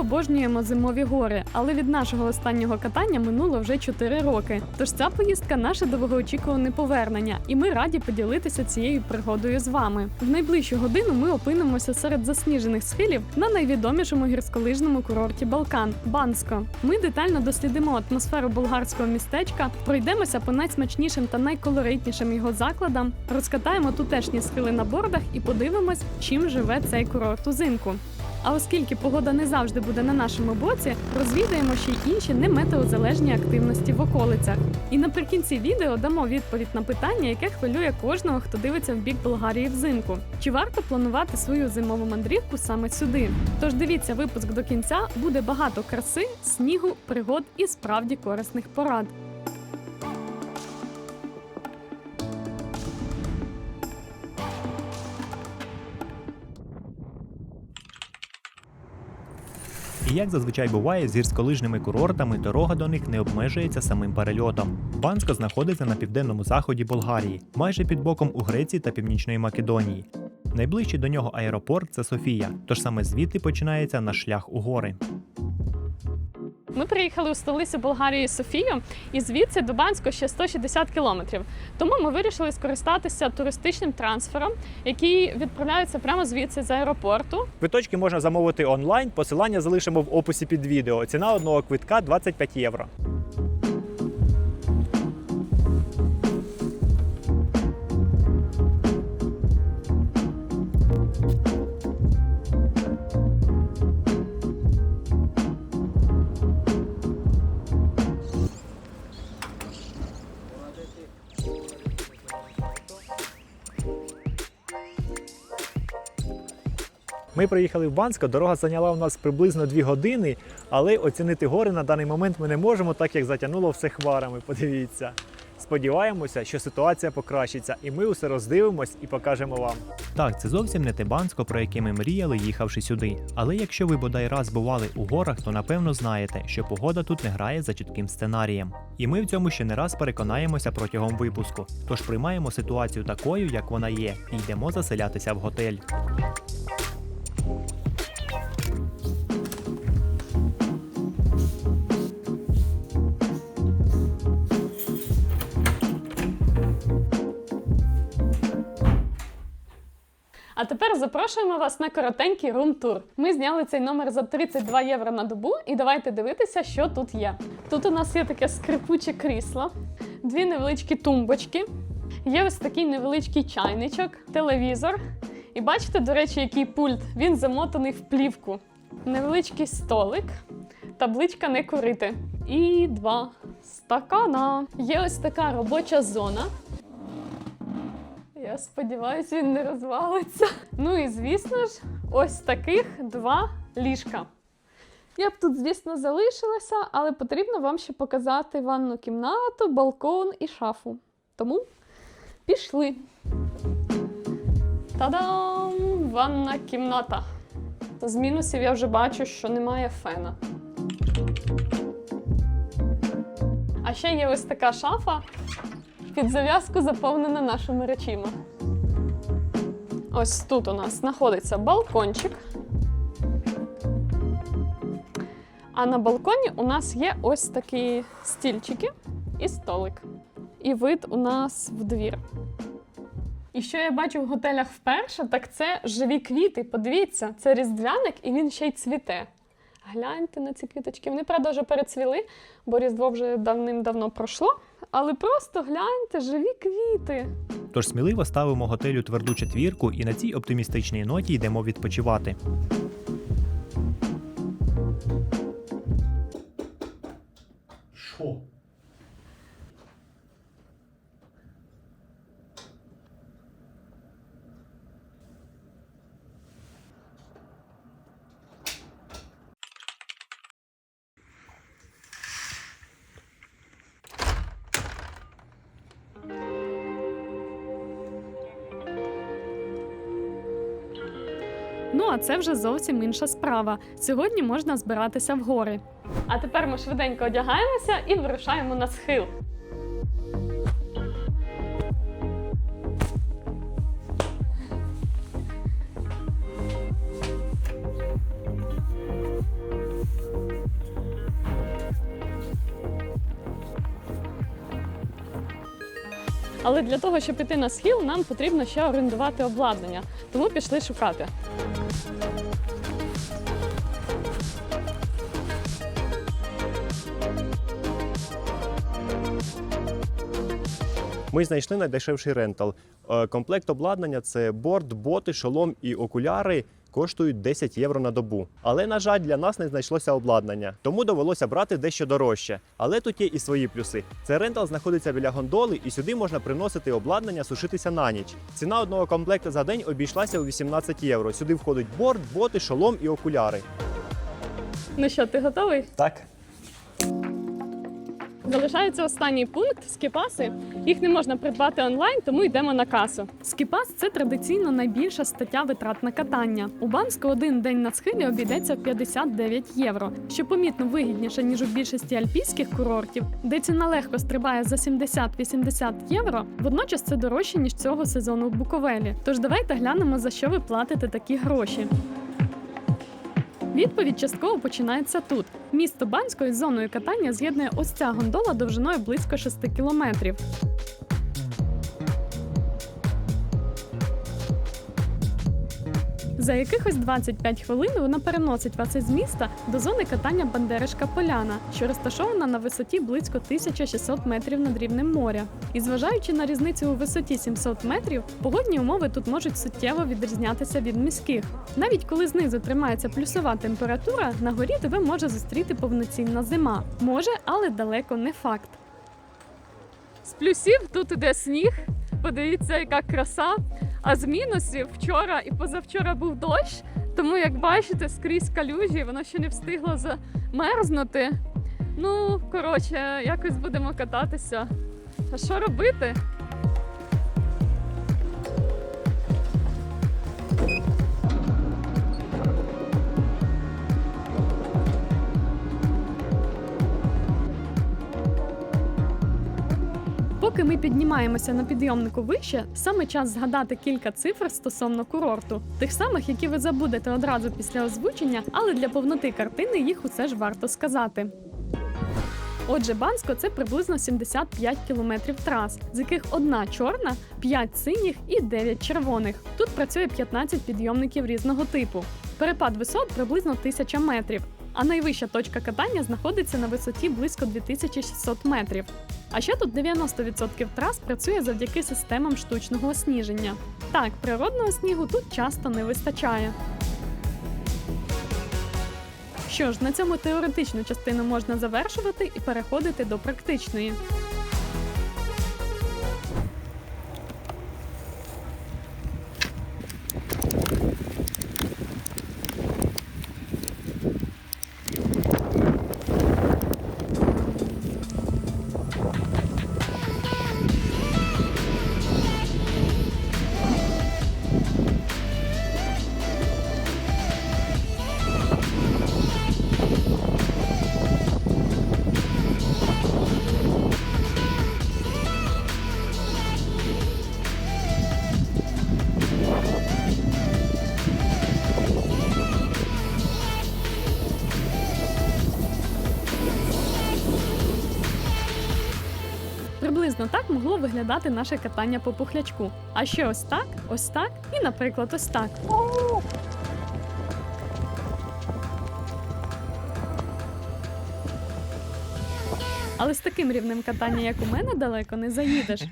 обожнюємо зимові гори, але від нашого останнього катання минуло вже 4 роки. Тож ця поїздка – наше довгоочікуване повернення, і ми раді поділитися цією пригодою з вами. В найближчу годину ми опинимося серед засніжених схилів на найвідомішому гірськолижному курорті Балкан – Бансько. Ми детально дослідимо атмосферу болгарського містечка, пройдемося по найсмачнішим та найколоритнішим його закладам, розкатаємо тутешні схили на бордах і подивимось, чим живе цей курорт узимку. А оскільки погода не завжди буде на нашому боці, розвідаємо ще й інші неметеозалежні активності в околицях. І наприкінці відео дамо відповідь на питання, яке хвилює кожного, хто дивиться в бік Болгарії взимку. Чи варто планувати свою зимову мандрівку саме сюди? Тож дивіться випуск до кінця, буде багато краси, снігу, пригод і справді корисних порад. І як зазвичай буває з гірськолижними курортами, дорога до них не обмежується самим перельотом. Бансько знаходиться на південному заході Болгарії, майже під боком у Греції та Північної Македонії. Найближчий до нього аеропорт – це Софія, тож саме звідти починається наш шлях у гори. Ми приїхали у столицю Болгарії Софію, і звідси до Банська ще 160 кілометрів. Тому ми вирішили скористатися туристичним трансфером, який відправляється прямо звідси з аеропорту. Квиточки можна замовити онлайн, посилання залишимо в описі під відео. Ціна одного квитка – 25 євро. Ми приїхали в Бансько, дорога зайняла у нас приблизно 2 години, але оцінити гори на даний момент ми не можемо, так як затягнуло все хмарами, подивіться. Сподіваємося, що ситуація покращиться, і ми усе роздивимось і покажемо вам. Так, це зовсім не те Бансько, про яке ми мріяли, їхавши сюди. Але якщо ви бодай раз бували у горах, то напевно знаєте, що погода тут не грає за чітким сценарієм. І ми в цьому ще не раз переконаємося протягом випуску. Тож приймаємо ситуацію такою, як вона є, і йдемо заселятися в готель. А тепер запрошуємо вас на коротенький рум-тур. Ми зняли цей номер за 32 євро на добу, і давайте дивитися, що тут є. Тут у нас є таке скрипуче крісло, 2 невеличкі тумбочки, є ось такий невеличкий чайничок, телевізор. І бачите, до речі, який пульт? Він замотаний в плівку. Невеличкий столик, табличка «Не курити». І 2 стакана. Є ось така робоча зона. Я сподіваюся, він не розвалиться. Ну і, звісно ж, ось таких 2 ліжка. Я б тут, звісно, залишилася, але потрібно вам ще показати ванну кімнату, балкон і шафу. Тому пішли. Та-дам! Ванна кімната. З мінусів я вже бачу, що немає фена. А ще є ось така шафа, під зав'язку заповнена нашими речима. Ось тут у нас знаходиться балкончик. А на балконі у нас є ось такі стільчики і столик. І вид у нас в двір. І що я бачу в готелях вперше, так це живі квіти. Подивіться, це різдвяник і він ще й цвіте. Гляньте на ці квіточки. Вони, правда, вже перецвіли, бо Різдво вже давним-давно пройшло. Але просто гляньте, живі квіти. Тож сміливо ставимо готелю тверду четвірку і на цій оптимістичній ноті йдемо відпочивати. Що? Ну, а це вже зовсім інша справа. Сьогодні можна збиратися в гори. А тепер ми швиденько одягаємося і вирушаємо на схил. Але для того, щоб піти на схил, нам потрібно ще орендувати обладнання. Тому пішли шукати. Ми знайшли найдешевший рентал. Комплект обладнання – це борт, боти, шолом і окуляри. Коштують 10 євро на добу. Але, на жаль, для нас не знайшлося обладнання, тому довелося брати дещо дорожче. Але тут є і свої плюси. Цей рентал знаходиться біля гондоли, і сюди можна приносити обладнання сушитися на ніч. Ціна одного комплекта за день обійшлася у 18 євро. Сюди входить борт, боти, шолом і окуляри. Ну що, ти готовий? Так. Залишається останній пункт – скіпаси. Їх не можна придбати онлайн, тому йдемо на касу. Скіпас – це традиційно найбільша стаття витрат на катання. У Банську один день на схилі обійдеться в 59 євро, що помітно вигідніше, ніж у більшості альпійських курортів, де ціна легко стрибає за 70-80 євро, водночас це дорожче, ніж цього сезону в Буковелі. Тож давайте глянемо, за що ви платите такі гроші. Відповідь частково починається тут. Місто Бансько із зоною катання з'єднує ось ця гондола довжиною близько 6 кілометрів. За якихось 25 хвилин вона переносить вас із міста до зони катання Бандеришка Поляна, що розташована на висоті близько 1600 метрів над рівнем моря. І зважаючи на різницю у висоті 700 метрів, погодні умови тут можуть суттєво відрізнятися від міських. Навіть коли знизу тримається плюсова температура, на горі тебе може зустріти повноцінна зима. Може, але далеко не факт. З плюсів тут іде сніг. Подивіться, яка краса. А з мінусів вчора і позавчора був дощ, тому, як бачите, скрізь калюжі, воно ще не встигло замерзнути. Ну, коротше, якось будемо кататися. А що робити? Поки ми піднімаємося на підйомнику вище, саме час згадати кілька цифр стосовно курорту. Тих самих, які ви забудете одразу після озвучення, але для повноти картини їх усе ж варто сказати. Отже, Бансько – це приблизно 75 кілометрів трас, з яких одна чорна, 5 синіх і 9 червоних. Тут працює 15 підйомників різного типу. Перепад висот приблизно 1000 метрів, а найвища точка катання знаходиться на висоті близько 2600 метрів. А ще тут 90% трас працює завдяки системам штучного осніження. Так, природного снігу тут часто не вистачає. Що ж, на цьому теоретичну частину можна завершувати і переходити до практичної. Приблизно так могло виглядати наше катання по Пухлячку. А ще ось так і, наприклад, ось так. Але з таким рівнем катання, як у мене, далеко не заїдеш.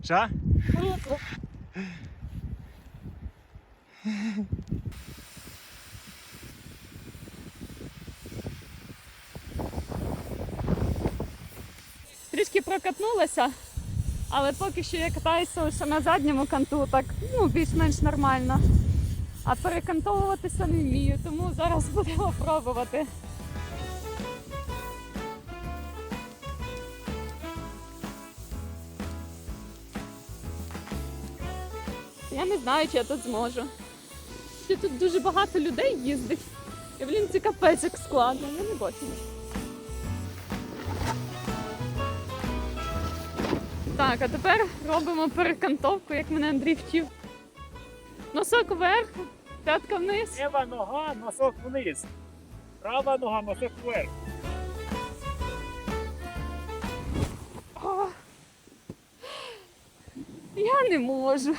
Що? Трішки прокатнулася, але поки що я катаюся лише на задньому канту, так, більш-менш нормально. А перекантовуватися не вмію, тому зараз будемо пробувати. Я не знаю, чи я тут зможу. Ще тут дуже багато людей їздить. І, це капець як складно, я не бачу. Так, а тепер робимо перекантовку, як мене Андрій вчив. Носок вверх, п'ятка вниз. Ліва нога, носок вниз. Права нога, носок вверх. О, Я не можу.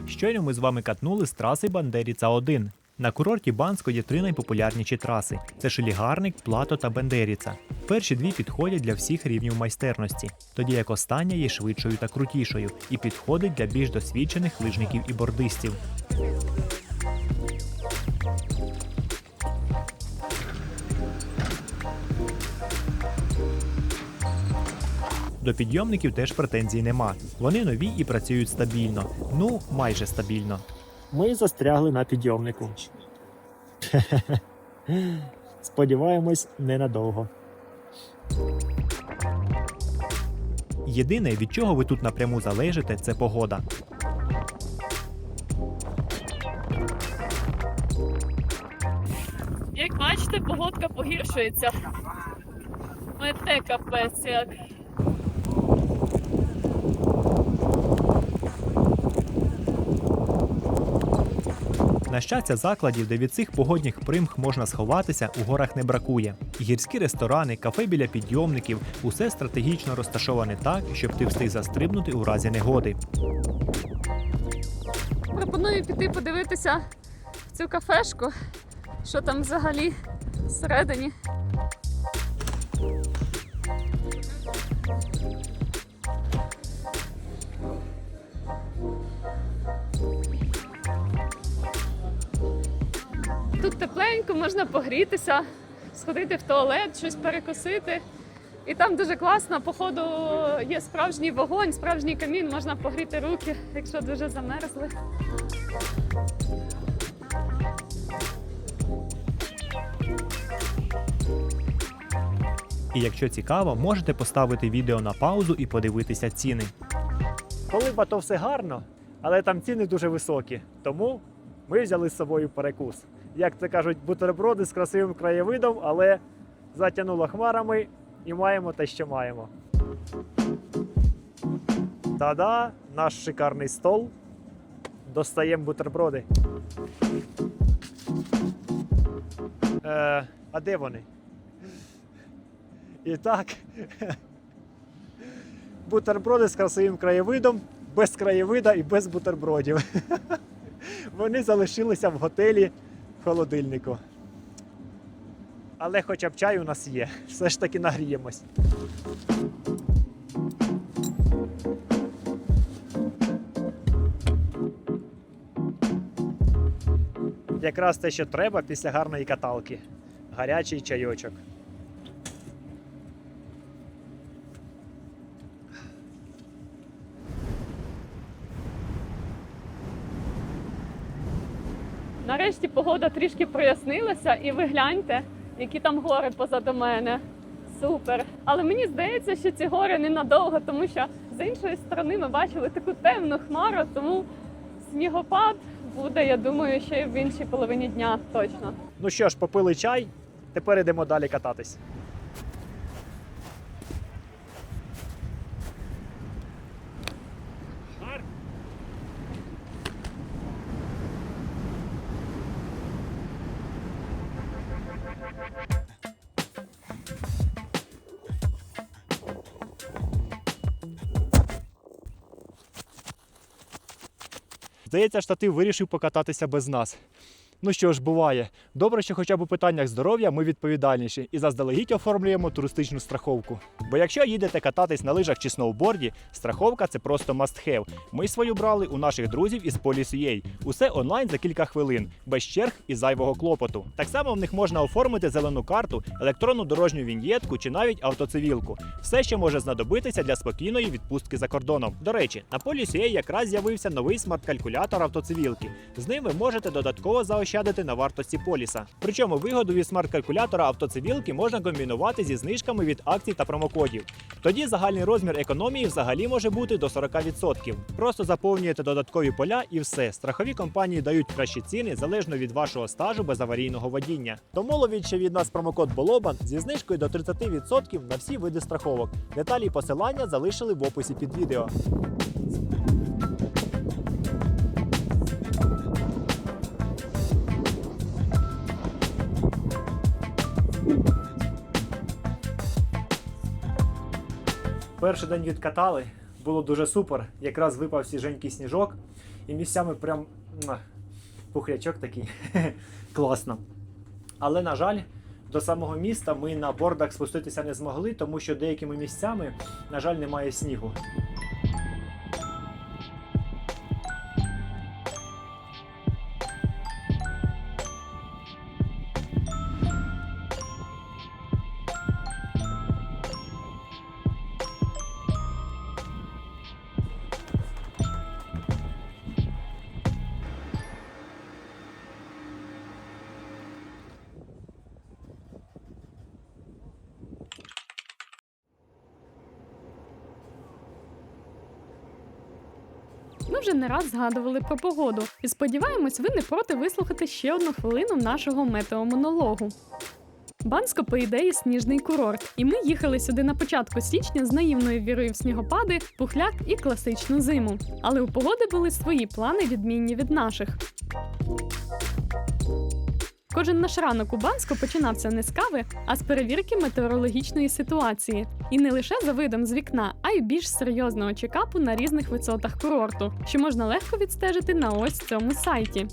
Щойно ми з вами катнули з траси Бандеріца-1. На курорті Бансько є 3 найпопулярніші траси: це Шелігарник, Плато та Бендеріца. Перші 2 підходять для всіх рівнів майстерності, тоді як остання є швидшою та крутішою і підходить для більш досвідчених лижників і бордистів. До підйомників теж претензій нема. Вони нові і працюють стабільно. Ну, майже стабільно. Ми застрягли на підйомнику. Сподіваємось, ненадовго. Єдине, від чого ви тут напряму залежите, це погода. Як бачите, погодка погіршується. Мете капець як. На щастя, закладів, де від цих погодних примх можна сховатися, у горах не бракує. Гірські ресторани, кафе біля підйомників – усе стратегічно розташоване так, щоб ти встиг застрибнути у разі негоди. Пропоную піти подивитися в цю кафешку, що там взагалі всередині. Тут тепленько, можна погрітися, сходити в туалет, щось перекусити. І там дуже класно, походу є справжній вогонь, справжній камін, можна погріти руки, якщо дуже замерзли. І якщо цікаво, можете поставити відео на паузу і подивитися ціни. Коли б то все гарно, але там ціни дуже високі, тому ми взяли з собою перекус. Як це кажуть, бутерброди з красивим краєвидом, але затягнуло хмарами і маємо те, що маємо. Та-да, наш шикарний стол. Достаємо бутерброди. А де вони? І так, бутерброди з красивим краєвидом, без краєвида і без бутербродів. Вони залишилися в готелі в холодильнику. Але хоча б чай у нас є, все ж таки нагріємось. Якраз те, що треба після гарної каталки. Гарячий чайочок. Нарешті погода трішки прояснилася, і ви гляньте, які там гори позаду мене. Супер! Але мені здається, що ці гори ненадовго, тому що з іншої сторони ми бачили таку темну хмару, тому снігопад буде, я думаю, ще й в іншій половині дня точно. Ну що ж, попили чай, тепер йдемо далі кататись. Здається, штатив вирішив покататися без нас. Ну що ж, буває. Добре, що хоча б у питаннях здоров'я ми відповідальніші і заздалегідь оформлюємо туристичну страховку. Бо якщо їдете кататись на лижах чи сноуборді, страховка – це просто must-have. Ми свою брали у наших друзів із Police.ua. Усе онлайн за кілька хвилин, без черг і зайвого клопоту. Так само в них можна оформити зелену карту, електронну дорожню віньєтку чи навіть автоцивілку. Все, що може знадобитися для спокійної відпустки за кордоном. До речі, на Police.ua якраз з'явився новий смарт-калькулятор автоцивілки. З ним ви можете додатково заощадити на вартості поліса. Причому вигоду від смарт-калькулятора автоцивілки можна комбінувати зі знижками від акцій та промокодів. Тоді загальний розмір економії взагалі може бути до 40%. Просто заповнюєте додаткові поля і все. Страхові компанії дають кращі ціни залежно від вашого стажу безаварійного водіння. Тому ловіть ще від нас промокод БОЛОБАН зі знижкою до 30% на всі види страховок. Деталі і посилання залишили в описі під відео. Перший день відкатали, було дуже супер. Якраз випав свіженький сніжок і місцями прям пухлячок такий. Класно. Але, на жаль, до самого міста ми на бордах спуститися не змогли, тому що деякими місцями, на жаль, немає снігу. Ми вже не раз згадували про погоду, і сподіваємось, ви не проти вислухати ще одну хвилину нашого метеомонологу. Бансько, по ідеї, сніжний курорт, і ми їхали сюди на початку січня з наївною вірою в снігопади, пухляк і класичну зиму. Але у погоди були свої плани, відмінні від наших. Кожен наш ранок у Банську починався не з кави, а з перевірки метеорологічної ситуації. І не лише за видом з вікна, а й більш серйозного чекапу на різних висотах курорту, що можна легко відстежити на ось цьому сайті.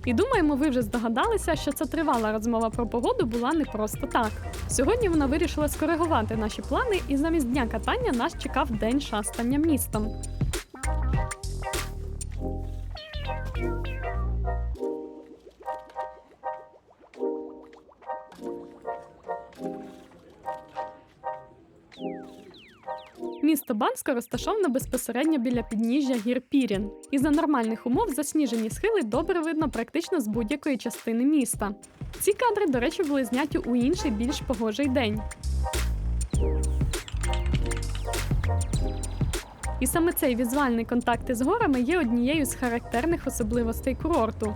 І думаємо, ви вже здогадалися, що ця тривала розмова про погоду була не просто так. Сьогодні вона вирішила скоригувати наші плани, і замість дня катання нас чекав день шастання містом. Місто Бансько розташоване безпосередньо біля підніжжя гір Пірін. І за нормальних умов засніжені схили добре видно практично з будь-якої частини міста. Ці кадри, до речі, були зняті у інший, більш погожий день. І саме цей візуальний контакт із горами є однією з характерних особливостей курорту.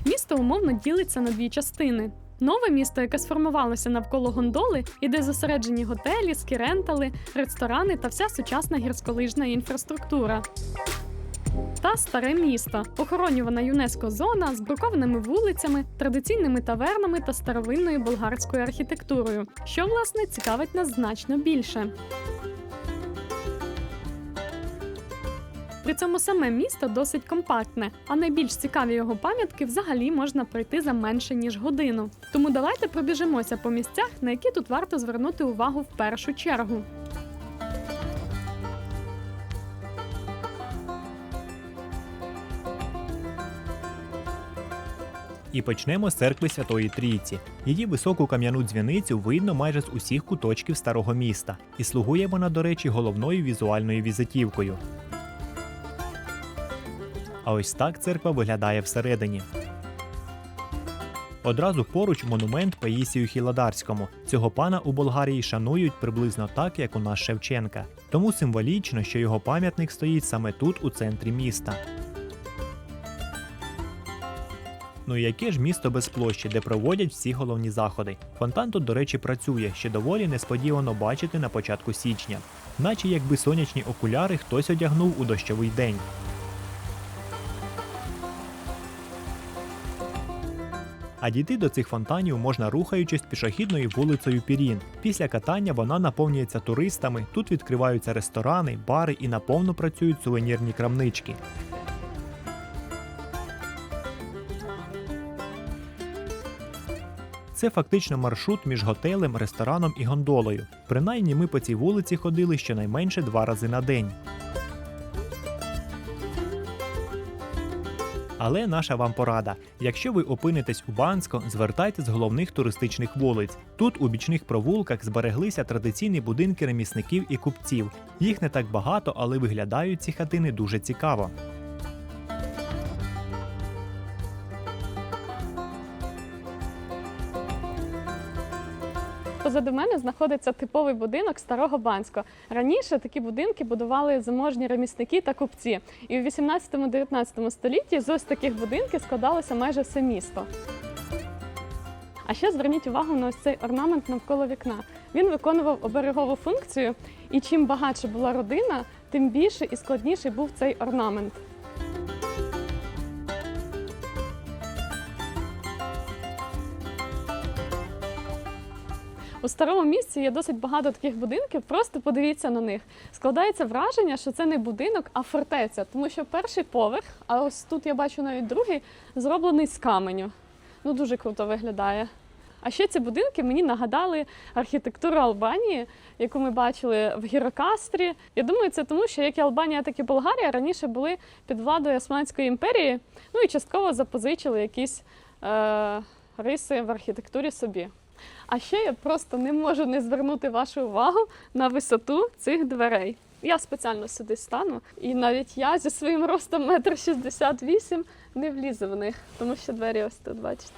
Місто умовно ділиться на дві частини. Нове місто, яке сформувалося навколо гондоли, і де зосереджені готелі, ски-рентали, ресторани та вся сучасна гірськолижна інфраструктура. Та старе місто, охоронювана ЮНЕСКО зона з брукованими вулицями, традиційними тавернами та старовинною болгарською архітектурою, що, власне, цікавить нас значно більше. При цьому саме місто досить компактне, а найбільш цікаві його пам'ятки взагалі можна пройти за менше, ніж годину. Тому давайте пробіжимося по місцях, на які тут варто звернути увагу в першу чергу. І почнемо з церкви Святої Трійці. Її високу кам'яну дзвіницю видно майже з усіх куточків старого міста. І слугує вона, до речі, головною візуальною візитівкою. А ось так церква виглядає всередині. Одразу поруч монумент Паїсію Хіладарському. Цього пана у Болгарії шанують приблизно так, як у нас Шевченка. Тому символічно, що його пам'ятник стоїть саме тут, у центрі міста. Ну і яке ж місто без площі, де проводять всі головні заходи? Фонтан тут, до речі, працює, що доволі несподівано бачити на початку січня. Наче якби сонячні окуляри хтось одягнув у дощовий день. А дійти до цих фонтанів можна, рухаючись пішохідною вулицею Пірін. Після катання вона наповнюється туристами, тут відкриваються ресторани, бари і наповну працюють сувенірні крамнички. Це фактично маршрут між готелем, рестораном і гондолою. Принаймні ми по цій вулиці ходили щонайменше 2 рази на день. Але наша вам порада. Якщо ви опинитесь у Банську, звертайте з головних туристичних вулиць. Тут у бічних провулках збереглися традиційні будинки ремісників і купців. Їх не так багато, але виглядають ці хатини дуже цікаво. Позаду мене знаходиться типовий будинок старого Банська. Раніше такі будинки будували заможні ремісники та купці. І у 18-19 столітті з ось таких будинків складалося майже все місто. А ще зверніть увагу на ось цей орнамент навколо вікна. Він виконував оберегову функцію, і чим багатша була родина, тим більше і складніший був цей орнамент. У У старому місті є досить багато таких будинків, просто подивіться на них. Складається враження, що це не будинок, а фортеця, тому що перший поверх, а ось тут я бачу навіть другий, зроблений з каменю. Ну, дуже круто виглядає. А ще ці будинки мені нагадали архітектуру Албанії, яку ми бачили в Гірокастрі. Я думаю, це тому, що як і Албанія, так і Болгарія раніше були під владою Османської імперії, ну і частково запозичили якісь риси в архітектурі собі. А ще я просто не можу не звернути вашу увагу на висоту цих дверей. Я спеціально сюди стану, і навіть я зі своїм ростом 1,68 м не влізу в них, тому що двері ось тут, бачите.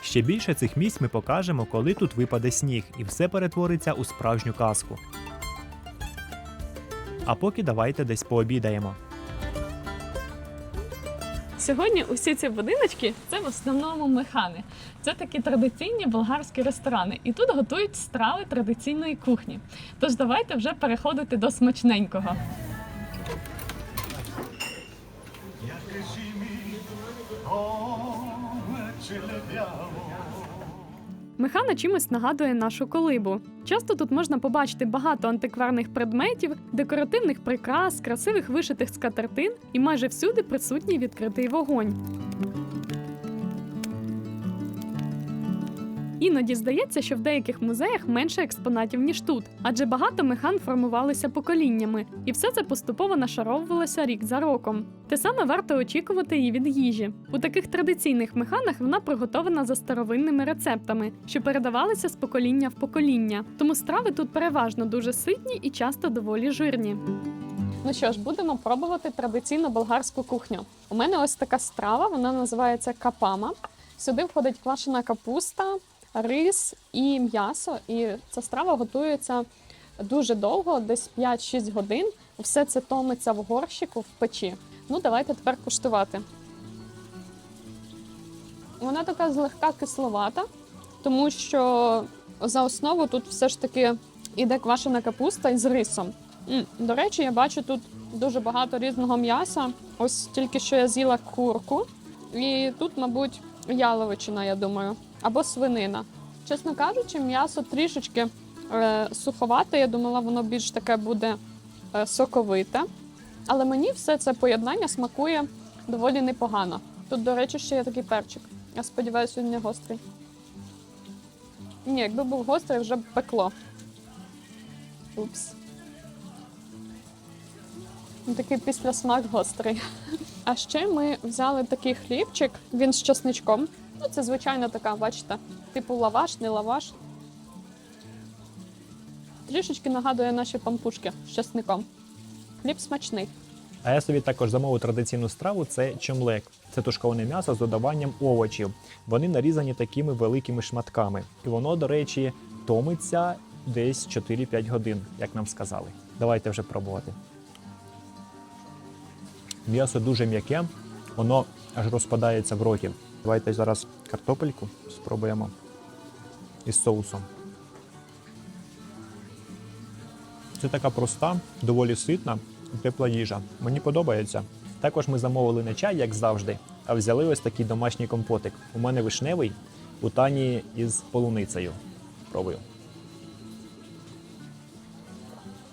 Ще більше цих місць ми покажемо, коли тут випаде сніг, і все перетвориться у справжню казку. А поки давайте десь пообідаємо. Сьогодні усі ці будиночки – це в основному механи. Це такі традиційні болгарські ресторани. І тут готують страви традиційної кухні. Тож давайте вже переходити до смачненького. Механа чимось нагадує нашу колибу. Часто тут можна побачити багато антикварних предметів, декоративних прикрас, красивих вишитих скатертин і майже всюди присутній відкритий вогонь. Іноді здається, що в деяких музеях менше експонатів, ніж тут, адже багато механ формувалися поколіннями, і все це поступово нашаровувалося рік за роком. Те саме варто очікувати і від їжі. У таких традиційних механах вона приготована за старовинними рецептами, що передавалися з покоління в покоління. Тому страви тут переважно дуже ситні і часто доволі жирні. Ну що ж, будемо пробувати традиційну болгарську кухню. У мене ось така страва, вона називається капама. Сюди входить квашена капуста, рис і м'ясо. І ця страва готується дуже довго, десь 5-6 годин. Все це томиться в горщику в печі. Ну, давайте тепер куштувати. Вона така злегка кисловата, тому що за основу тут все ж таки іде квашена капуста із рисом. До речі, я бачу тут дуже багато різного м'яса. Ось тільки що я з'їла курку. І тут, мабуть, яловичина, я думаю, або свинина. Чесно кажучи, м'ясо трішечки суховате, я думала, воно більш таке буде соковите. Але мені все це поєднання смакує доволі непогано. Тут, до речі, ще є такий перчик. Я сподіваюся, він не гострий. Ні, якби був гострий, вже б пекло. Упс. Такий післясмак гострий. А ще ми взяли такий хлібчик, він з чесничком. Ну, це звичайна така, бачите, типу лаваш, не лаваш. Трішечки нагадує наші пампушки з чесником. Хліб смачний. А я собі також замовив традиційну страву – це чомлек. Це тушковане м'ясо з додаванням овочів. Вони нарізані такими великими шматками. І воно, до речі, томиться десь 4-5 годин, як нам сказали. Давайте вже пробувати. М'ясо дуже м'яке, воно аж розпадається в роті. Давайте зараз картопельку спробуємо із соусом. Це така проста, доволі ситна і тепла їжа. Мені подобається. Також ми замовили не чай, як завжди, а взяли ось такий домашній компотик. У мене вишневий, у Тані із полуницею. Пробую.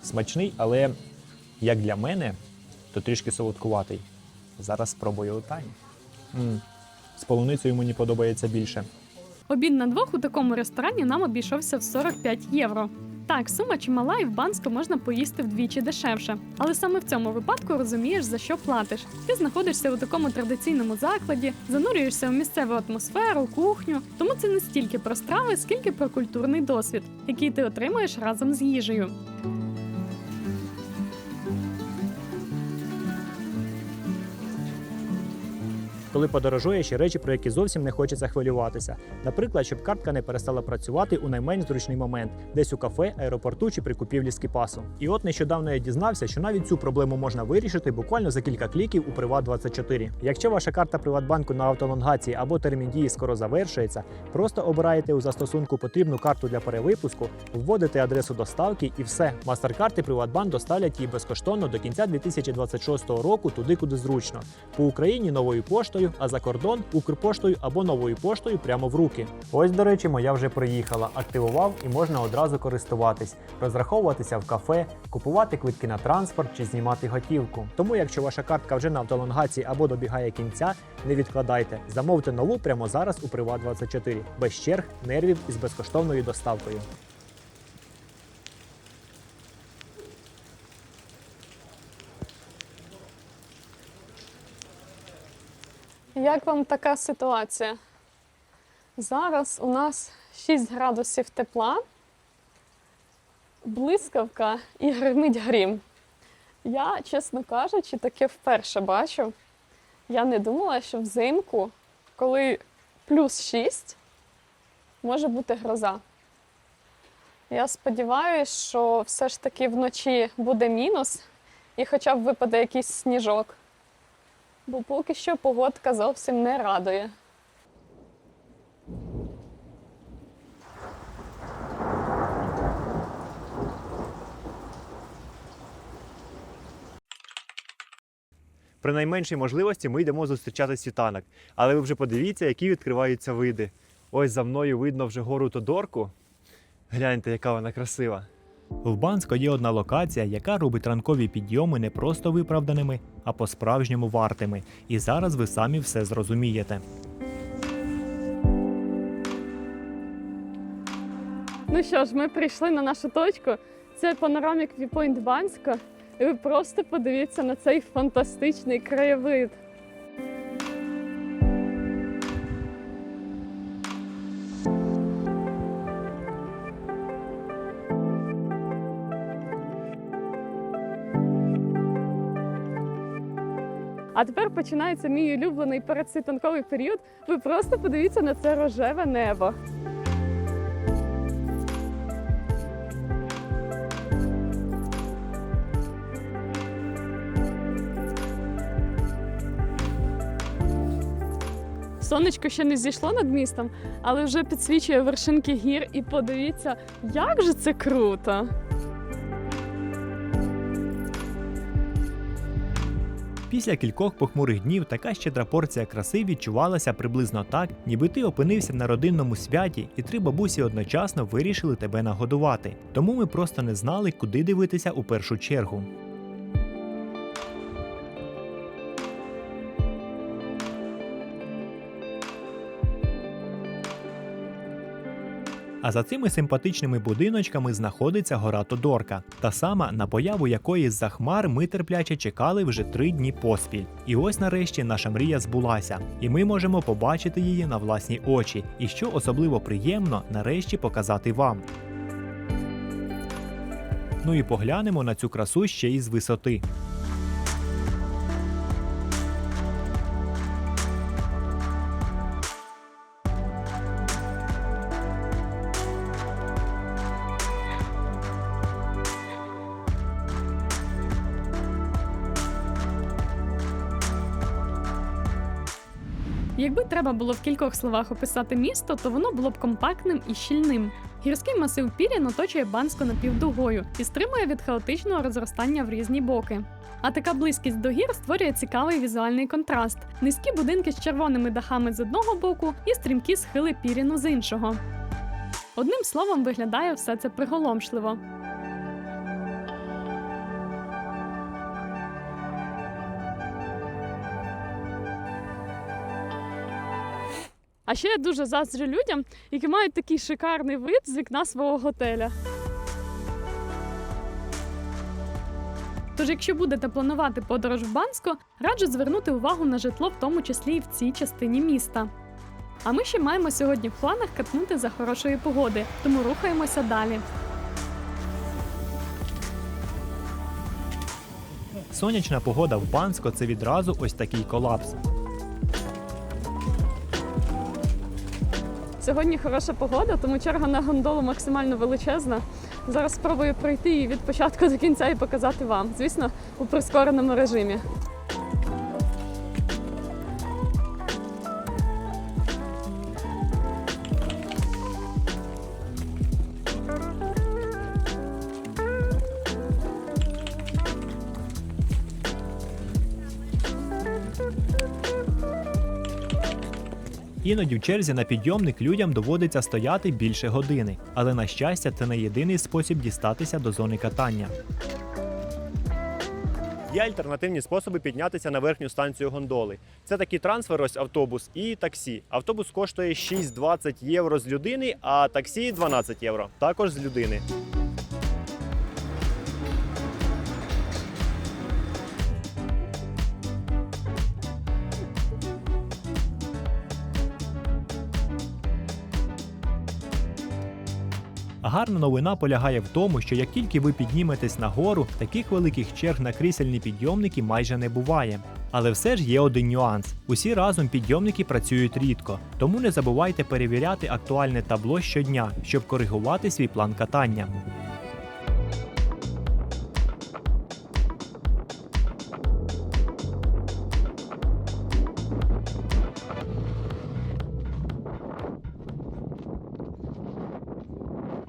Смачний, але, як для мене, то трішки солодкуватий. Зараз спробую у Тані. З полуницею мені подобається більше. Обід на двох у такому ресторані нам обійшовся в 45 євро. Так, сума чимала, і в Банську можна поїсти вдвічі дешевше. Але саме в цьому випадку розумієш, за що платиш. Ти знаходишся у такому традиційному закладі, занурюєшся в місцеву атмосферу, кухню. Тому це не стільки про страви, скільки про культурний досвід, який ти отримуєш разом з їжею. Коли подорожуєш, є речі, про які зовсім не хочеться хвилюватися. Наприклад, щоб картка не перестала працювати у найменш зручний момент, десь у кафе, аеропорту чи при купівлі скіпасу. І от нещодавно я дізнався, що навіть цю проблему можна вирішити буквально за кілька кліків у Приват24. Якщо ваша карта Приватбанку на автолонгації або термін дії скоро завершується, просто обираєте у застосунку потрібну карту для перевипуску, вводите адресу доставки і все. Мастер-карти Приватбанк доставлять її безкоштовно до кінця 2026 року туди, куди зручно. По Україні новою поштою поштою, а за кордон Укрпоштою або новою поштою прямо в руки. Ось, до речі, моя вже приїхала. Активував і можна одразу користуватись, розраховуватися в кафе, купувати квитки на транспорт чи знімати готівку. Тому, якщо ваша картка вже на автолонгації або добігає кінця, не відкладайте. Замовте нову прямо зараз у Приват24. Без черг, нервів і з безкоштовною доставкою. Як вам така ситуація? Зараз у нас 6 градусів тепла, блискавка і гримить грім. Я, чесно кажучи, таке вперше бачу. Я не думала, що взимку, коли плюс 6, може бути гроза. Я сподіваюся, що все ж таки вночі буде мінус і хоча б випаде якийсь сніжок. Бо поки що погодка зовсім не радує. При найменшій можливості ми йдемо зустрічати світанок. Але ви вже подивіться, які відкриваються види. Ось за мною видно вже гору Тодорку. Гляньте, яка вона красива. В Банську є одна локація, яка робить ранкові підйоми не просто виправданими, а по-справжньому вартими. І зараз ви самі все зрозумієте. Ну що ж, ми прийшли на нашу точку. Це Panoramic Viewpoint Банська. І ви просто подивіться на цей фантастичний краєвид. А тепер починається мій улюблений передсвітанковий період. Ви просто подивіться на це рожеве небо. Сонечко ще не зійшло над містом, але вже підсвічує вершинки гір. І подивіться, як же це круто! Після кількох похмурих днів така щедра порція краси відчувалася приблизно так, ніби ти опинився на родинному святі, і 3 бабусі одночасно вирішили тебе нагодувати. Тому ми просто не знали, куди дивитися у першу чергу. А за цими симпатичними будиночками знаходиться гора Тодорка, та сама, на появу якої з-за хмар ми терпляче чекали вже 3 дні поспіль. І ось нарешті наша мрія збулася, і ми можемо побачити її на власні очі, і що особливо приємно, нарешті показати вам. Ну і поглянемо на цю красу ще й з висоти. Якби треба було в кількох словах описати місто, то воно було б компактним і щільним. Гірський масив Пірін оточує Банську напівдугою і стримує від хаотичного розростання в різні боки. А така близькість до гір створює цікавий візуальний контраст. Низькі будинки з червоними дахами з одного боку і стрімкі схили Піріну з іншого. Одним словом, виглядає все це приголомшливо. А ще я дуже заздрю людям, які мають такий шикарний вид з вікна свого готеля. Тож, якщо будете планувати подорож в Банську, раджу звернути увагу на житло, в тому числі і в цій частині міста. А ми ще маємо сьогодні в планах катнути за хорошої погоди, тому рухаємося далі. Сонячна погода в Банську – це відразу ось такий колапс. Сьогодні хороша погода, тому черга на гондолу максимально величезна. Зараз спробую пройти її від початку до кінця і показати вам. Звісно, у прискореному режимі. Іноді в черзі на підйомник людям доводиться стояти більше години, але на щастя це не єдиний спосіб дістатися до зони катання. Є альтернативні способи піднятися на верхню станцію гондоли. Це такий трансфер, ось автобус і таксі. Автобус коштує 6-20 євро з людини, а таксі 12 євро. Також з людини. Гарна новина полягає в тому, що як тільки ви підніметесь нагору, таких великих черг на крісельні підйомники майже не буває. Але все ж є один нюанс. Усі разом підйомники працюють рідко, тому не забувайте перевіряти актуальне табло щодня, щоб коригувати свій план катання.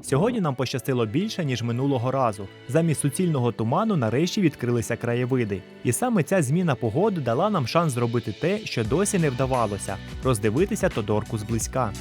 Сьогодні нам пощастило більше, ніж минулого разу. Замість суцільного туману нарешті відкрилися краєвиди. І саме ця зміна погоди дала нам шанс зробити те, що досі не вдавалося – роздивитися Тодорку зблизька.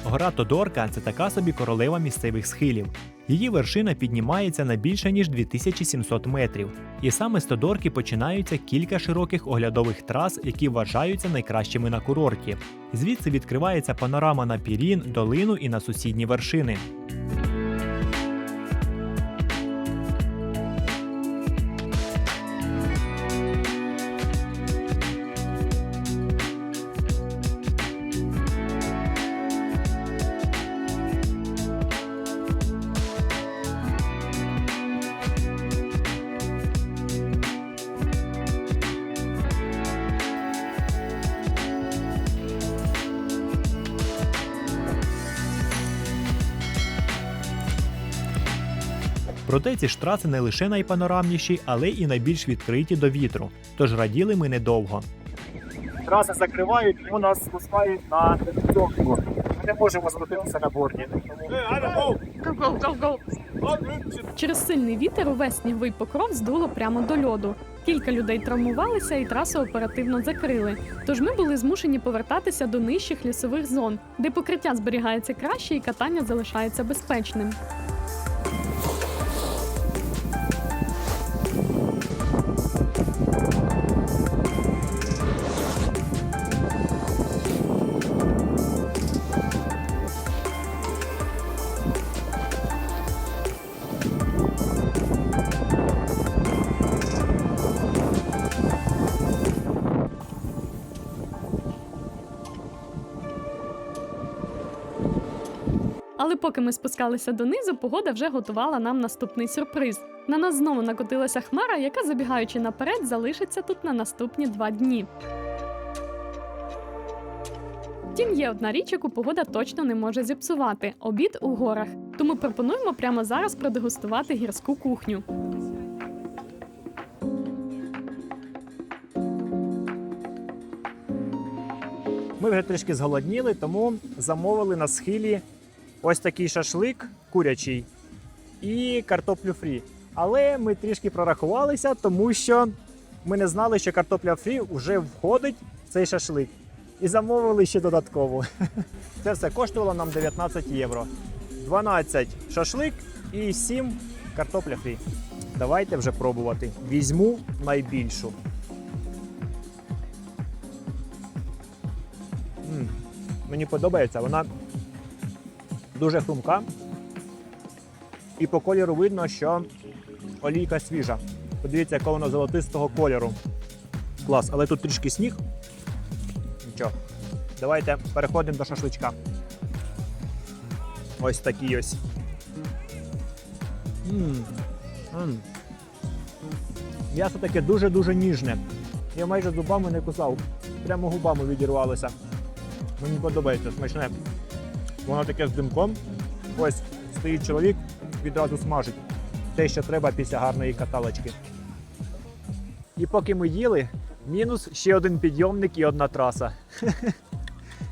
Гора Тодорка – це така собі королева місцевих схилів. Її вершина піднімається на більше ніж 2700 метрів. І саме з Тодорки починаються кілька широких оглядових трас, які вважаються найкращими на курорті. Звідси відкривається панорама на Пірін, долину і на сусідні вершини. Проте ці ж траси не лише найпанорамніші, але і найбільш відкриті до вітру. Тож раділи ми недовго. Траси закривають, тому нас спускають на підйомку. Ми не можемо скотитися на борді. Через сильний вітер увесь сніговий покров здуло прямо до льоду. Кілька людей травмувалися і трасу оперативно закрили. Тож ми були змушені повертатися до нижчих лісових зон, де покриття зберігається краще і катання залишається безпечним. Але поки ми спускалися донизу, погода вже готувала нам наступний сюрприз. На нас знову накотилася хмара, яка, забігаючи наперед, залишиться тут на наступні 2 дні. Втім, є одна річ, яку погода точно не може зіпсувати – обід у горах. Тому пропонуємо прямо зараз продегустувати гірську кухню. Ми вже трішки зголодніли, тому замовили на схилі ось такий шашлик курячий і картоплю фрі. Але ми трішки прорахувалися, тому що ми не знали, що картопля фрі вже входить в цей шашлик. І замовили ще додатково. Це все коштувало нам 19 євро. 12 шашлик і 7 картопля фрі. Давайте вже пробувати. Візьму найбільшу. Мені подобається, вона дуже хрумка. І по кольору видно, що олійка свіжа. Подивіться, яка вона золотистого кольору. Клас, але тут трішки сніг. Нічого. Давайте переходимо до шашличка. Ось такий ось. М'ясо таке дуже-дуже ніжне. Я майже зубами не кусав. Прямо губами відірвалося. Мені подобається, смачне. Воно таке з димком. Ось стоїть чоловік, відразу смажить. Те, що треба після гарної каталочки. І поки ми їли, Мінус ще один підйомник і одна траса.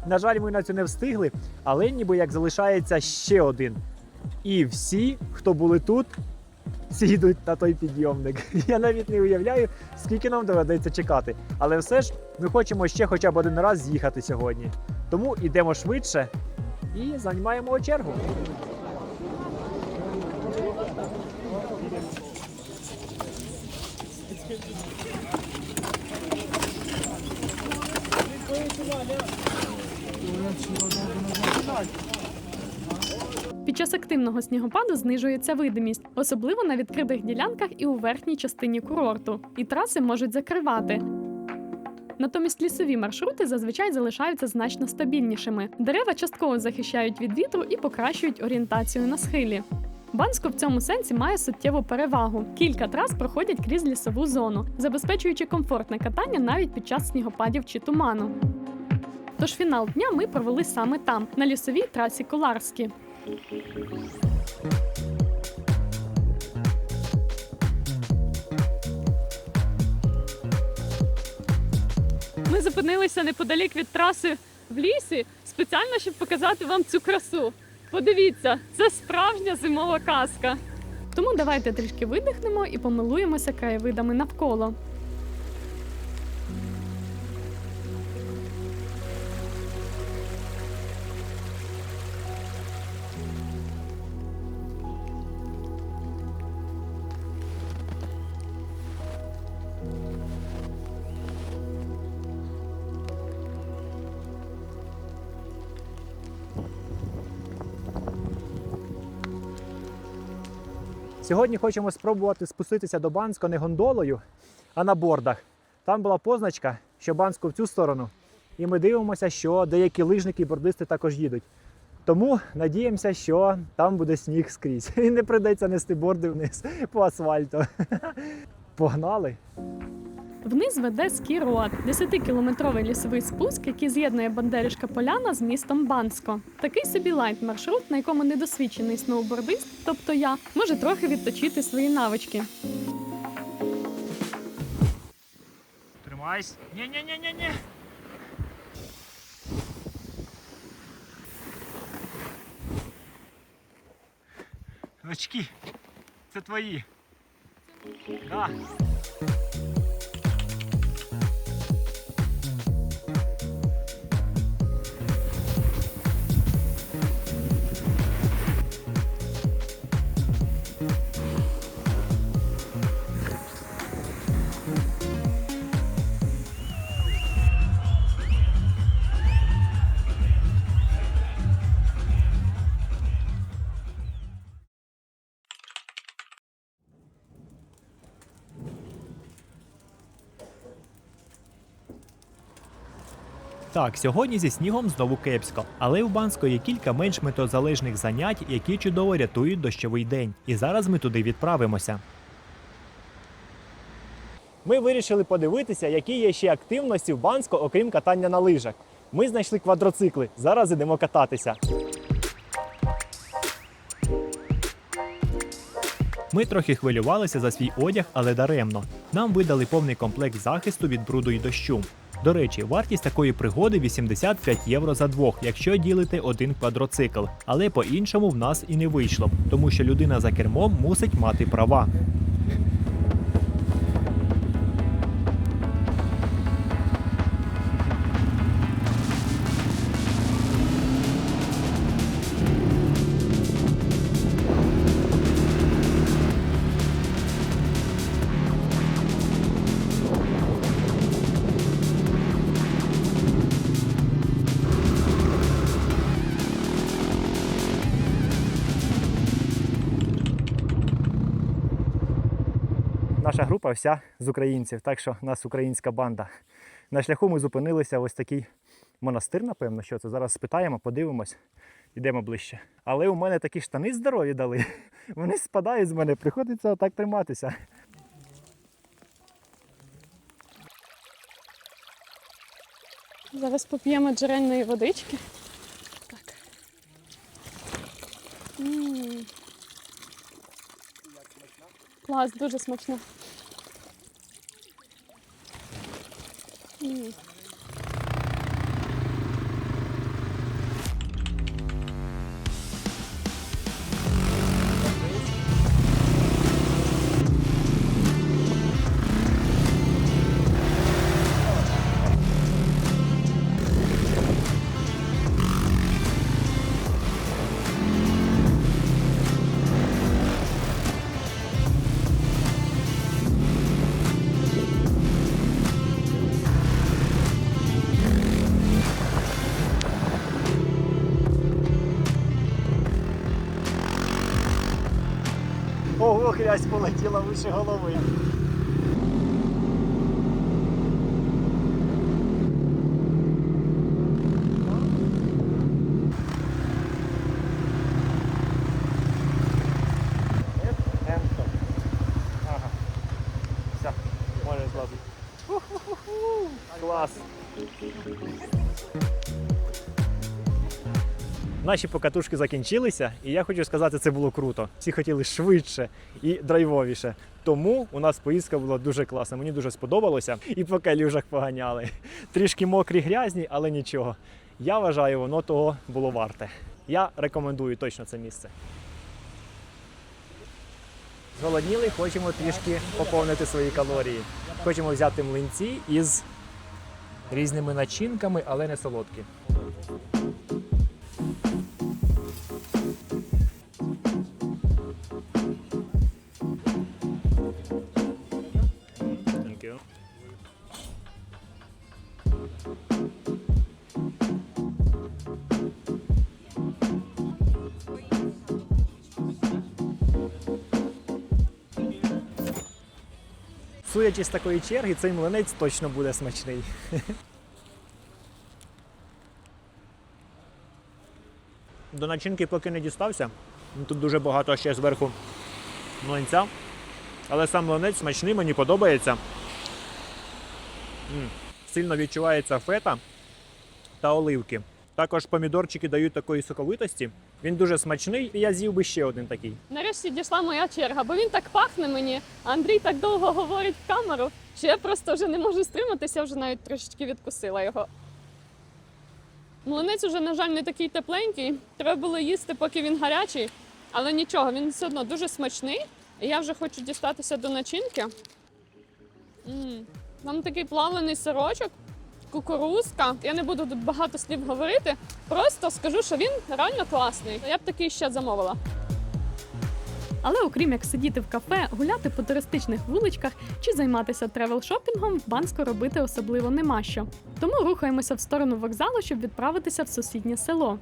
На жаль, ми на цю не встигли, але ніби як залишається ще один. І всі, хто були тут, всі йдуть на той підйомник. Я навіть не уявляю, скільки нам доведеться чекати. Але все ж ми хочемо ще хоча б один раз з'їхати сьогодні. Тому йдемо швидше і займаємо чергу. Під час активного снігопаду знижується видимість, особливо на відкритих ділянках і у верхній частині курорту, і траси можуть закривати. Натомість лісові маршрути зазвичай залишаються значно стабільнішими. Дерева частково захищають від вітру і покращують орієнтацію на схилі. Бансько в цьому сенсі має суттєву перевагу. Кілька трас проходять крізь лісову зону, забезпечуючи комфортне катання навіть під час снігопадів чи туману. Тож фінал дня ми провели саме там, на лісовій трасі Коларські. Ми зупинилися неподалік від траси в лісі, спеціально, щоб показати вам цю красу. Подивіться, це справжня зимова казка. Тому давайте трішки видихнемо і помилуємося краєвидами навколо. Сьогодні хочемо спробувати спуститися до Банська не гондолою, а на бордах. Там була позначка, що Банську в цю сторону. І ми дивимося, що деякі лижники і бордисти також їдуть. Тому надіємося, що там буде сніг скрізь. І не прийдеться нести борди вниз по асфальту. Погнали! Вниз веде Ски-Роад – 10-кілометровий лісовий спуск, який з'єднує Бандерішка Поляна з містом Бансько. Такий собі лайт-маршрут, на якому недосвідчений сноубордист, тобто я, може трохи відточити свої навички. Тримайся! Ні-ні-ні-ні-ні! Очки! Це твої! Да. Так, сьогодні зі снігом знову кепсько. Але у Банську є кілька менш метеозалежних занять, які чудово рятують дощовий день. І зараз ми туди відправимося. Ми вирішили подивитися, які є ще активності в Банську, окрім катання на лижах. Ми знайшли квадроцикли. Зараз ідемо кататися. Ми трохи хвилювалися за свій одяг, але даремно. Нам видали повний комплект захисту від бруду і дощу. До речі, вартість такої пригоди 85 євро за двох, якщо ділите один квадроцикл. Але по-іншому в нас і не вийшло, тому що людина за кермом мусить мати права. Наша група вся з українців, так що у нас українська банда. На шляху ми зупинилися ось такий монастир, напевно, що це. Зараз спитаємо, подивимось, йдемо ближче. Але у мене такі штани здорові дали. Вони спадають з мене, приходиться отак триматися. Зараз поп'ємо джерельної водички. Так. Клас, дуже смачно. Ого, грязь полетіла вище голови. Ага. Все, можеш злазити. Клас. Наші покатушки закінчилися, і я хочу сказати, це було круто. Всі хотіли швидше і драйвовіше. Тому у нас поїздка була дуже класна. Мені дуже сподобалося. І по калюжах поганяли. Трішки мокрі, грязні, але нічого. Я вважаю, воно того було варте. Я рекомендую точно це місце. Зголодніли, хочемо трішки поповнити свої калорії. Хочемо взяти млинці із різними начинками, але не солодкі. Thank you. Судячи з такої черги, цей млинець точно буде смачний. До начинки поки не дістався. Тут дуже багато ще зверху млинця. Але сам млинець смачний, мені подобається. Сильно відчувається фета та оливки. Також помідорчики дають такої соковитості. Він дуже смачний, і я з'їв би ще один такий. Нарешті дійшла моя черга, бо він так пахне мені, а Андрій так довго говорить в камеру, що я просто вже не можу стриматися, вже навіть трошечки відкусила його. Млинець уже, на жаль, не такий тепленький. Треба було їсти, поки він гарячий. Але нічого, він все одно дуже смачний. І я вже хочу дістатися до начинки. Там такий плавлений сирочок, кукурузка. Я не буду тут багато слів говорити. Просто скажу, що він реально класний. Я б такий ще замовила. Але окрім як сидіти в кафе, гуляти по туристичних вуличках чи займатися тревел-шопінгом, в Банську робити особливо нема що. Тому рухаємося в сторону вокзалу, щоб відправитися в сусіднє село.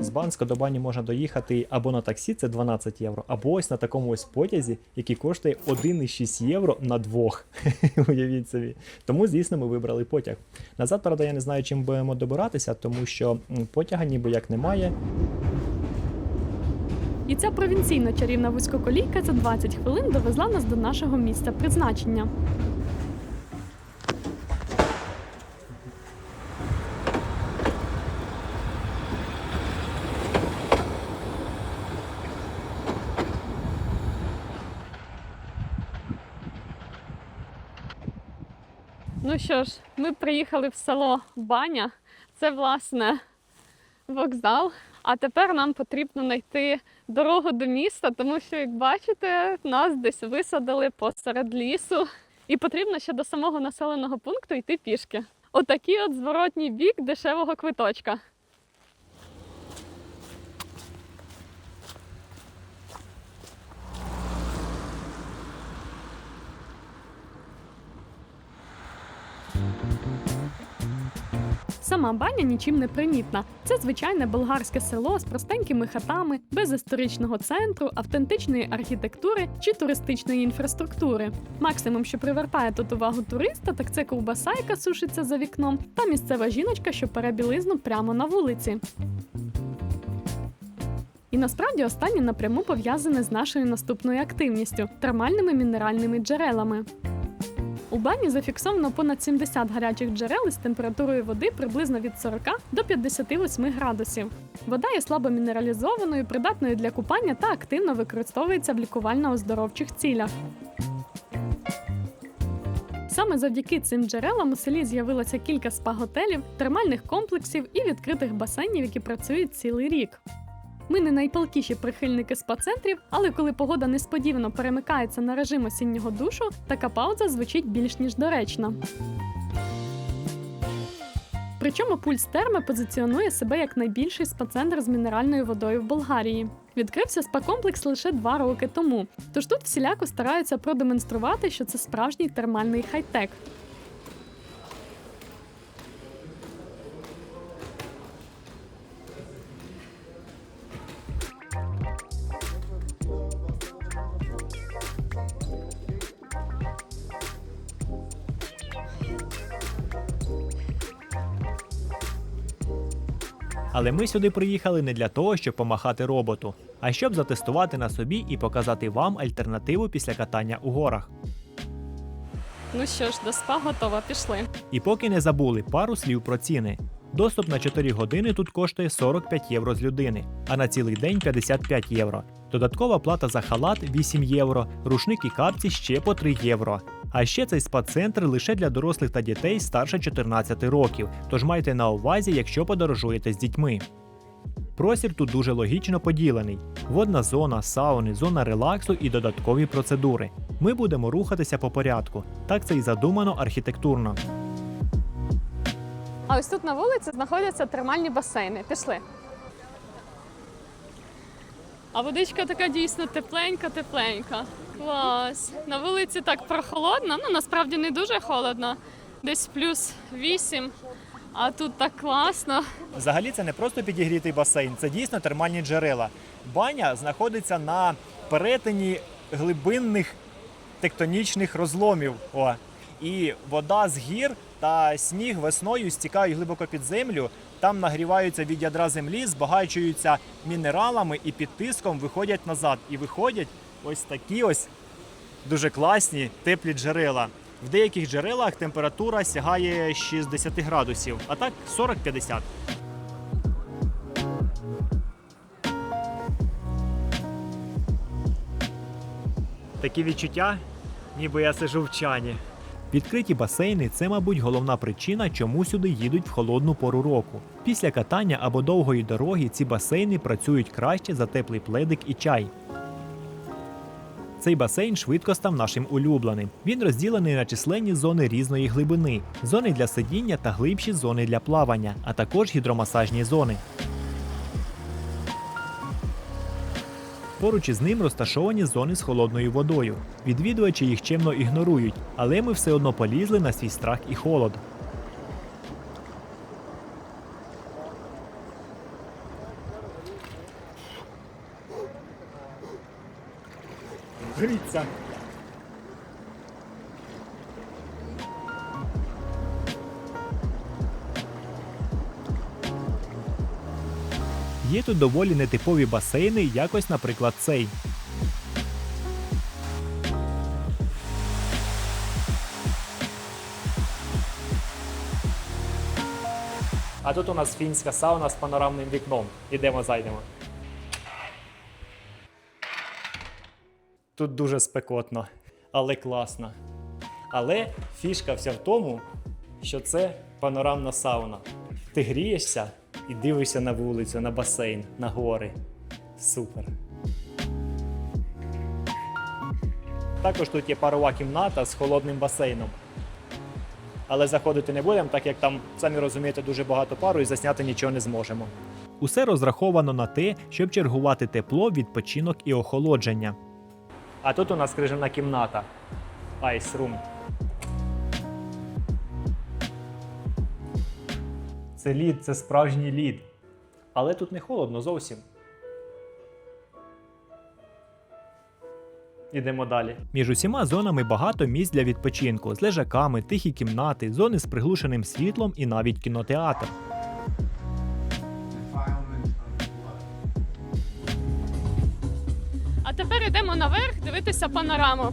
З Банська до Бані можна доїхати або на таксі, це 12 євро, або ось на такому ось потязі, який коштує 1,6 євро на двох. Уявіть собі. Тому, звісно, ми вибрали потяг. Назад, правда, я не знаю, чим будемо добиратися, тому що потяга ніби як немає. І ця провінційна чарівна вузькоколійка за 20 хвилин довезла нас до нашого місця призначення. Ну що ж, ми приїхали в село Баня. Це, власне, вокзал. А тепер нам потрібно знайти дорогу до міста, тому що, як бачите, нас десь висадили посеред лісу. І потрібно ще до самого населеного пункту йти пішки. Отакий от зворотній бік дешевого квиточка. Сама Баня нічим не примітна. Це звичайне болгарське село з простенькими хатами, без історичного центру, автентичної архітектури чи туристичної інфраструктури. Максимум, що привертає тут увагу туриста, так це ковбаса, яка сушиться за вікном, та місцева жіночка, що пере білизну прямо на вулиці. І насправді останнє напряму пов'язане з нашою наступною активністю – термальними мінеральними джерелами. У бані зафіксовано понад 70 гарячих джерел із температурою води приблизно від 40 до 58 градусів. Вода є слабо мінералізованою, придатною для купання та активно використовується в лікувально-оздоровчих цілях. Саме завдяки цим джерелам у селі з'явилося кілька спа-готелів, термальних комплексів і відкритих басейнів, які працюють цілий рік. Ми не найпалкіші прихильники спа-центрів, але коли погода несподівано перемикається на режим осіннього душу, така пауза звучить більш ніж доречно. Причому Пульс Терме позиціонує себе як найбільший спа-центр з мінеральною водою в Болгарії. Відкрився спа-комплекс лише 2 роки тому, тож тут всіляко стараються продемонструвати, що це справжній термальний хай-тек. Але ми сюди приїхали не для того, щоб помахати роботу, а щоб затестувати на собі і показати вам альтернативу після катання у горах. Ну що ж, до спа готова, пішли. І поки не забули пару слів про ціни. Доступ на 4 години тут коштує 45 євро з людини, а на цілий день 55 євро. Додаткова плата за халат 8 євро, рушник і капці ще по 3 євро. А ще цей спа-центр лише для дорослих та дітей старше 14 років, тож майте на увазі, якщо подорожуєте з дітьми. Простір тут дуже логічно поділений. Водна зона, сауни, зона релаксу і додаткові процедури. Ми будемо рухатися по порядку. Так це і задумано архітектурно. А ось тут на вулиці знаходяться термальні басейни. Пішли. А водичка така дійсно тепленька. Клас. На вулиці так прохолодно, ну насправді не дуже холодно. Десь плюс 8, а тут так класно. Взагалі це не просто підігрітий басейн, це дійсно термальні джерела. Баня знаходиться на перетині глибинних тектонічних розломів. І вода з гір та сніг весною стікають глибоко під землю, там нагріваються від ядра землі, збагачуються мінералами і під тиском виходять назад. І виходять ось такі ось дуже класні теплі джерела. В деяких джерелах температура сягає 60 градусів, а так 40-50. Такі відчуття, ніби я сиджу в чані. Відкриті басейни – це, мабуть, головна причина, чому сюди їдуть в холодну пору року. Після катання або довгої дороги ці басейни працюють краще за теплий пледик і чай. Цей басейн швидко став нашим улюбленим. Він розділений на численні зони різної глибини, зони для сидіння та глибші зони для плавання, а також гідромасажні зони. Поруч із ним розташовані зони з холодною водою. Відвідувачі їх чемно ігнорують, але ми все одно полізли на свій страх і холод. Дивіться. Є тут доволі нетипові басейни, як ось, наприклад, цей. А тут у нас фінська сауна з панорамним вікном. Ідемо, зайдемо. Тут дуже спекотно, але класно. Але фішка вся в тому, що це панорамна сауна. Ти грієшся і дивишся на вулицю, на басейн, на гори. Супер. Також тут є парова кімната з холодним басейном. Але заходити не будемо, так як там, самі розумієте, дуже багато пару і засняти нічого не зможемо. Усе розраховано на те, щоб чергувати тепло, відпочинок і охолодження. А тут у нас крижана кімната. Ice Room. Це лід, це справжній лід. Але тут не холодно зовсім. Ідемо далі. Між усіма зонами багато місць для відпочинку, з лежаками, тихі кімнати, зони з приглушеним світлом і навіть кінотеатр. А тепер йдемо наверх дивитися панораму.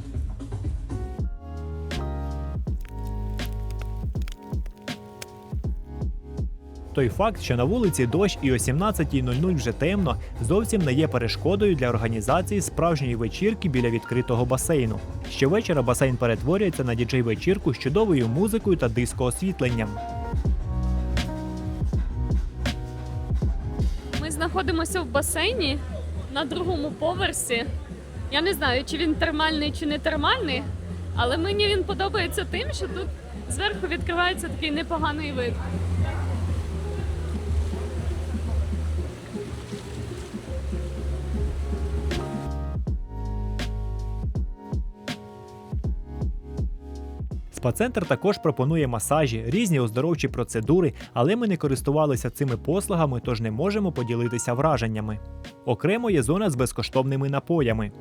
Той факт, що на вулиці дощ і о 17:00 вже темно, зовсім не є перешкодою для організації справжньої вечірки біля відкритого басейну. Щовечора басейн перетворюється на діджей-вечірку з чудовою музикою та диско-освітленням. Ми знаходимося в басейні на другому поверсі. Я не знаю, чи він термальний, чи не термальний, але мені він подобається тим, що тут зверху відкривається такий непоганий вид. Спа-центр також пропонує масажі, різні оздоровчі процедури, але ми не користувалися цими послугами, тож не можемо поділитися враженнями. Окремо є зона з безкоштовними напоями.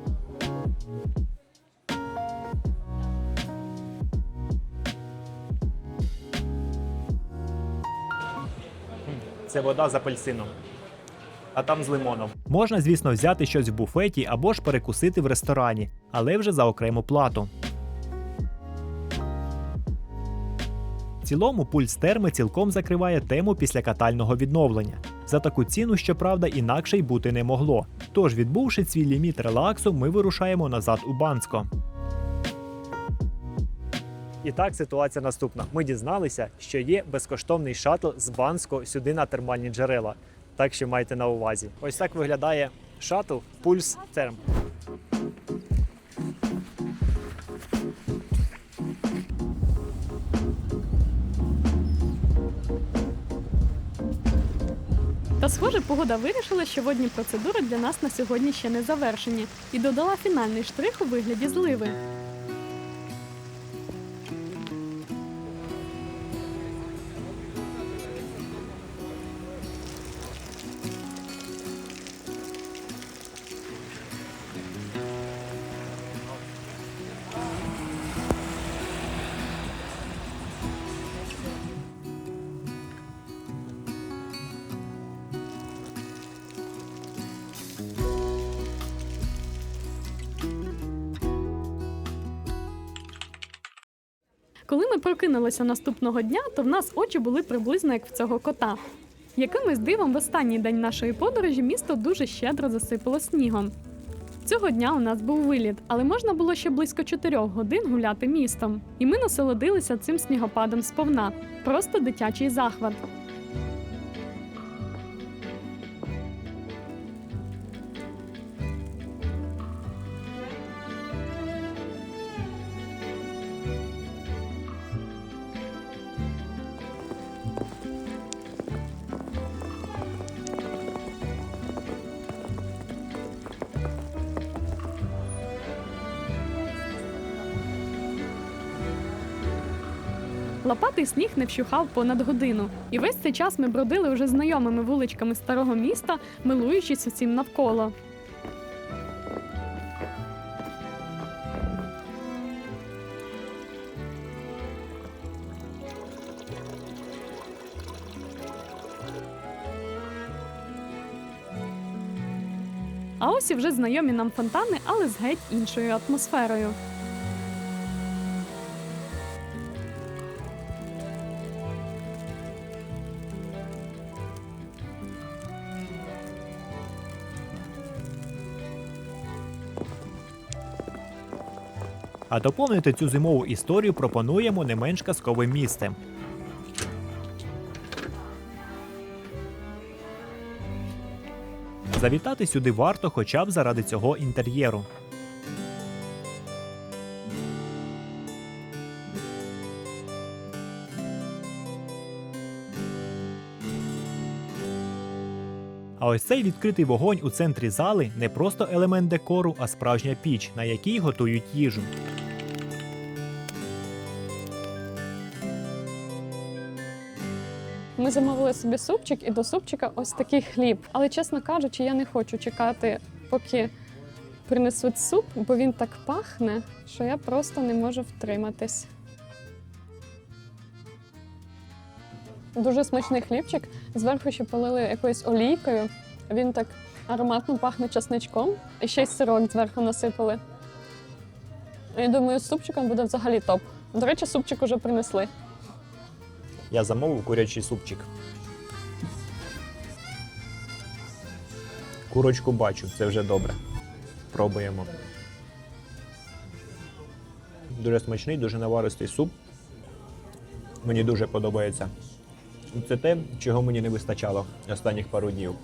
Це вода з апельсином, а там з лимоном. Можна, звісно, взяти щось в буфеті або ж перекусити в ресторані, але вже за окрему плату. В цілому пульс терми цілком закриває тему післякатального відновлення. За таку ціну, щоправда, інакше й бути не могло. Тож, відбувши свій ліміт релаксу, ми вирушаємо назад у Бансько. І так, ситуація наступна. Ми дізналися, що є безкоштовний шатл з Бансько сюди на термальні джерела. Так що майте на увазі. Ось так виглядає шатл «Пульс Терм». Та схоже, погода вирішила, що водні процедури для нас на сьогодні ще не завершені, і додала фінальний штрих у вигляді зливи. Коли ми прокинулися наступного дня, то в нас очі були приблизно як в цього кота. Якимось дивом в останній день нашої подорожі місто дуже щедро засипало снігом. Цього дня у нас був виліт, але можна було ще близько 4 годин гуляти містом. І ми насолодилися цим снігопадом сповна. Просто дитячий захват. Лопатий сніг не вщухав понад годину. І весь цей час ми бродили уже знайомими вуличками старого міста, милуючись усім навколо. А ось і вже знайомі нам фонтани, але з геть іншою атмосферою. А доповнити цю зимову історію пропонуємо не менш казковим місцем. Завітати сюди варто хоча б заради цього інтер'єру. А ось цей відкритий вогонь у центрі зали не просто елемент декору, а справжня піч, на якій готують їжу. Ми замовили собі супчик і до супчика ось такий хліб. Але, чесно кажучи, я не хочу чекати, поки принесуть суп, бо він так пахне, що я просто не можу втриматись. Дуже смачний хлібчик. Зверху ще полили якоюсь олійкою. Він так ароматно пахне чесничком. І ще й сирок зверху насипали. Я думаю, з супчиком буде взагалі топ. До речі, супчик уже принесли. Я замовив курячий супчик. Курочку бачу, це вже добре. Пробуємо. Дуже смачний, дуже наваристий суп. Мені дуже подобається. Це те, чого мені не вистачало останніх пару днів.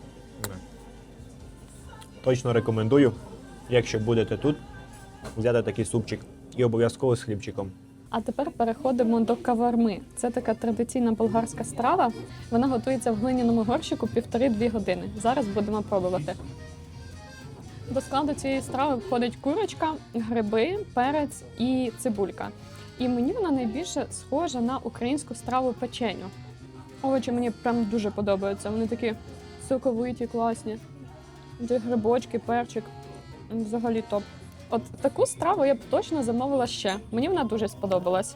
Точно рекомендую, якщо будете тут, взяти такий супчик і обов'язково з хлібчиком. А тепер переходимо до каварми. Це така традиційна болгарська страва. Вона готується в глиняному горщику 1,5-2 години. Зараз будемо пробувати. До складу цієї страви входить курочка, гриби, перець і цибулька. І мені вона найбільше схожа на українську страву печеню. Овочі мені прям дуже подобаються. Вони такі соковиті, класні. Ті грибочки, перчик. Взагалі топ. От таку страву я б точно замовила ще. Мені вона дуже сподобалась.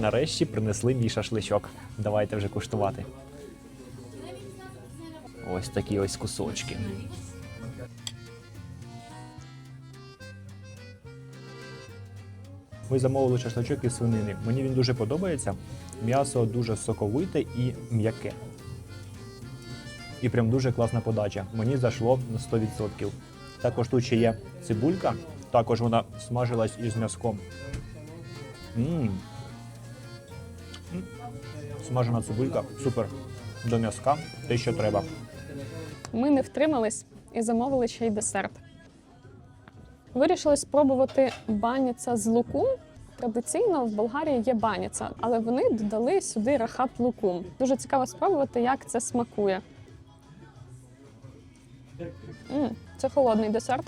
Нарешті принесли мій шашличок. Давайте вже куштувати. Ось такі ось кусочки. Ми замовили шашличок із свинини. Мені він дуже подобається. М'ясо дуже соковите і м'яке. І прям дуже класна подача. Мені зайшло на 100%. Також тут ще є цибулька. Також вона смажилась із м'язком. Смажена цибулька. Супер. До м'язка. Те, що треба. Ми не втримались і замовили ще й десерт. Вирішили спробувати баніца з лукум. Традиційно в Болгарії є баніца, але вони додали сюди рахат лукум. Дуже цікаво спробувати, як це смакує. Це холодний десерт.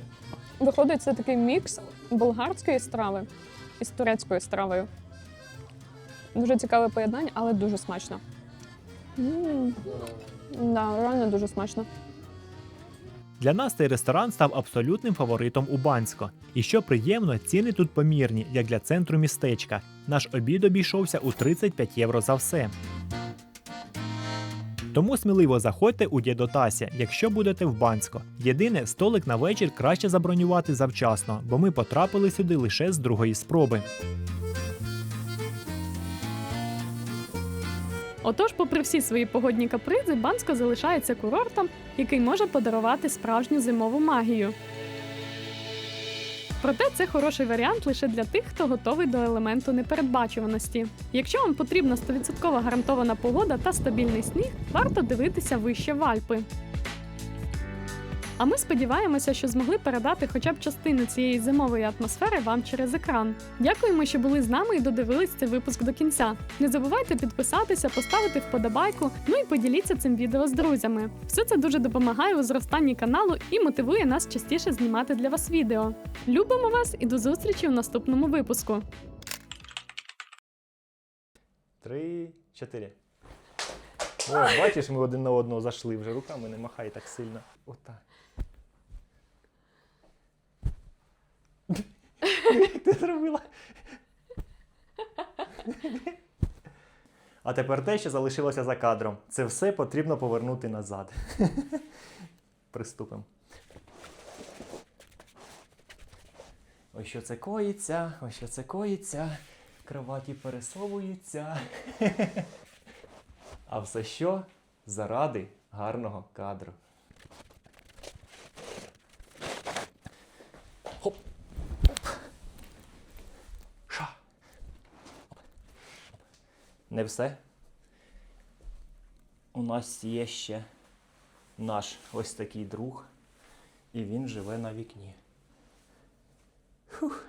Виходить, це такий мікс болгарської страви із турецькою стравою. Дуже цікаве поєднання, але дуже смачно. Да, реально дуже смачно. Для нас цей ресторан став абсолютним фаворитом у Банську. І що приємно, ціни тут помірні, як для центру містечка. Наш обід обійшовся у 35 євро за все. Тому сміливо заходьте у Дєдотасі, якщо будете в Банську. Єдине, столик на вечір краще забронювати завчасно, бо ми потрапили сюди лише з другої спроби. Отож, попри всі свої погодні капризи, Бансько залишається курортом, який може подарувати справжню зимову магію. Проте це хороший варіант лише для тих, хто готовий до елементу непередбачуваності. Якщо вам потрібна 100% гарантована погода та стабільний сніг, варто дивитися вище в Альпи. А ми сподіваємося, що змогли передати хоча б частину цієї зимової атмосфери вам через екран. Дякуємо, що були з нами і додивились цей випуск до кінця. Не забувайте підписатися, поставити вподобайку, ну і поділіться цим відео з друзями. Все це дуже допомагає у зростанні каналу і мотивує нас частіше знімати для вас відео. Любимо вас і до зустрічі у наступному випуску. 3, 4. О, бачиш, ми один на одного зайшли. Вже руками не махай так сильно. Отак. Як ти зробила? А тепер те, що залишилося за кадром. Це все потрібно повернути назад. Приступимо. Ось що це коїться, ось що це коїться. Кроваті пересовуються. А все що? Заради гарного кадру. Хоп. Ша. Не все. У нас є ще наш ось такий друг, і він живе на вікні. Фух.